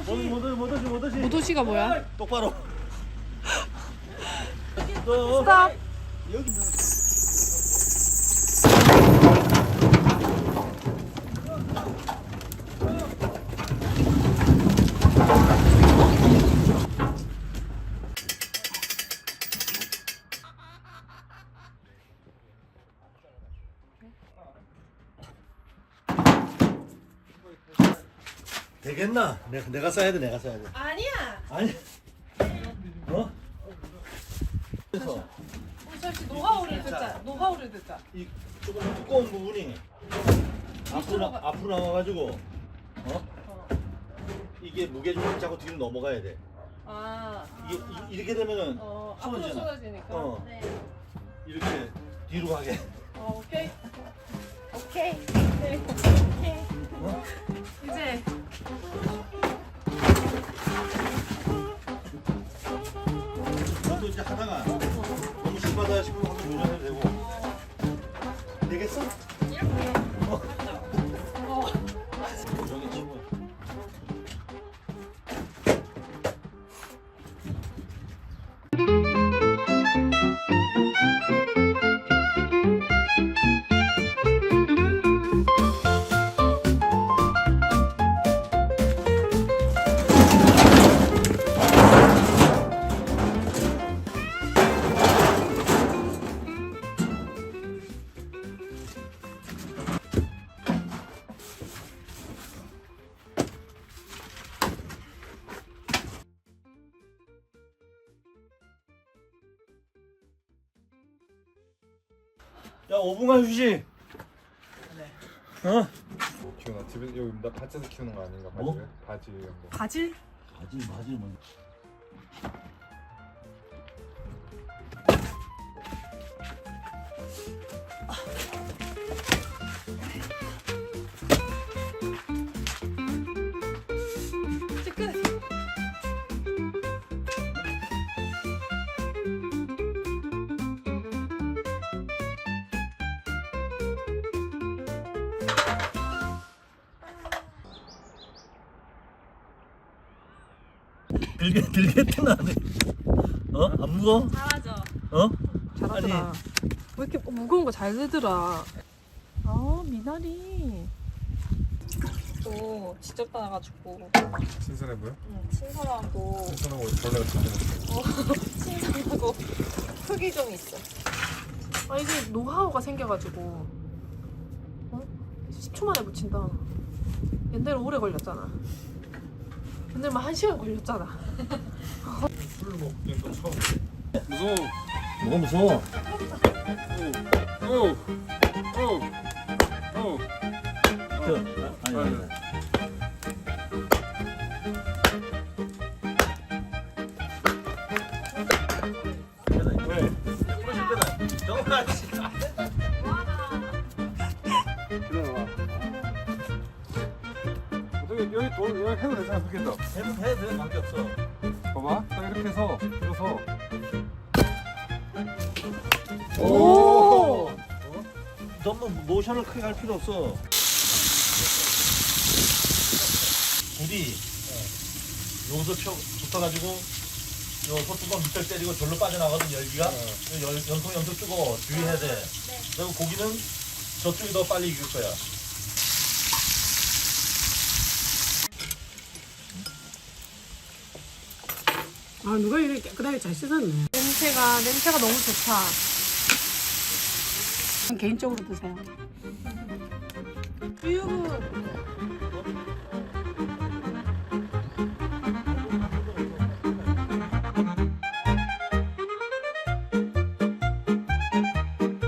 모도시가 뭐야? 똑바로. 스탑. 여기. 되겠나? 내가 써야 돼. 내가 써야 돼. 아니야. 아니. 어? 그래서 잠시 노하우를 듣자. 노하우를 듣자. 이 조금 두꺼운 부분이 앞으로 나와가지고 이게 무게중심 자꾸 뒤로 넘어가야 돼. 아. 이렇게 되면은 앞으로 쏟아지잖아. 쏟아지니까. 네. 이렇게 뒤로 가게. 오케이. 오케이. 네. 오케이. 이제 너도 이제 하다가 너무 심하다 싶으면 한번 조절해도 되고. 되겠어? 이렇게. 저기 치고. 야, 5분간 휴식. 네. 어? 기훈아 집에 여기 나 밭에서 키우는 거 아닌가? 뭐? 바지 이런 거. 바질? 바지 뭐. 끝. 들겠든 안 해. 안 무거워? 잘하죠. 어? 잘하더라. 왜 이렇게 무거운 거 잘 들더라. 미나리. 또 직접 따놔가지고 신선해 보여? 신선하고 신선하고 벌레가 잡아먹어. 신선하고 흙이 좀 있어. 이게 노하우가 생겨가지고 10초 만에 붙인다. 옛날에 오래 걸렸잖아. 옛날에 1시간 걸렸잖아. 술 먹기엔 또 처음. 무서워. 뭐가 무서워? 아니. 왜? 정말 기다려봐. 여기 돌 여기 해도 되잖아. 그렇게 해서. 해도 돼. 관계없어. 봐봐. 딱 이렇게 해서 들어서. 오! 너무 모션을 크게 할 필요 없어. 불이 여기서 붙어가지고 요 소뚜껑 밑을 때리고 절로 빠져나가던 열기가 연통 뜨고 주의해야 돼. 그리고 고기는 저쪽이 더 빨리 익을 거야. 누가 이렇게 깨끗하게 잘 씻었네. 냄새가 너무 좋다. 개인적으로 드세요. 우유.